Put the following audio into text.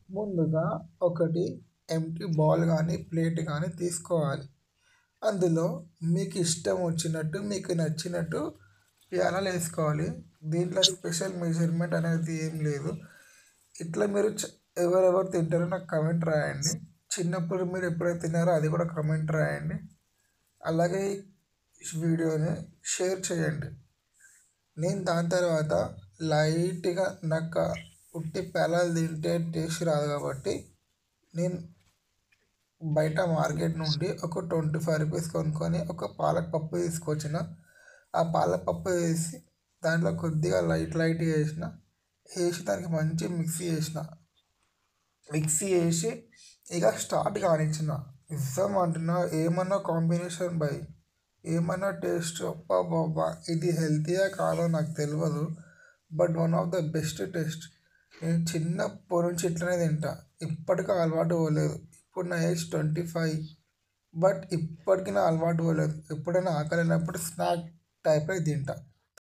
ముందుగా ఒకటి empty bowl కానీ ప్లేట్ కానీ తీసుకోవాలి. అందులో మీకు ఇష్టం వచ్చినట్టు మీకు నచ్చినట్టు ప్యాలాలు వేసుకోవాలి. దీంట్లో స్పెషల్ మెజర్మెంట్ అనేది ఏం లేదు. ఇట్లా మీరు ఎవరెవరు తింటారో నాకు కమెంట్ రాయండి. చిన్నప్పుడు మీరు ఎప్పుడైతే తిన్నారో అది కూడా కమెంట్ రాయండి. అలాగే ఈ వీడియోని షేర్ చేయండి. నేను దాని తర్వాత లైట్గా నాకు ఉట్టి పేలాలు తింటే టేస్ట్ రాదు కాబట్టి నేను బయట మార్కెట్ నుండి ఒక 25 రూపీస్ కొనుక్కొని ఒక పాలక్ పప్పు తీసుకొచ్చిన. ఆ పాలక్ పప్పు వేసి దాంట్లో కొద్దిగా లైట్ వేసి దానికి మంచి మిక్సీ వేసి ఇక స్టార్ట్ కానిచ్చిన. నిజం అంటున్నా, ఏమన్నా కాంబినేషన్ బై, ఏమన్నా టేస్ట్ అబ్బా, ఇది హెల్తీయా కాదో నాకు తెలియదు, but one of the best taste. నేను చిన్నప్పటి నుంచి ఇట్లనే తింటా, ఇప్పటికీ అలవాటు పోలేదు. ఇప్పుడు నా ఏజ్ 25, బట్ ఇప్పటికీ నా అలవాటు పోలేదు. ఎప్పుడైనా ఆకలి అయినప్పుడు స్నాక్ టైప్లో తింటా.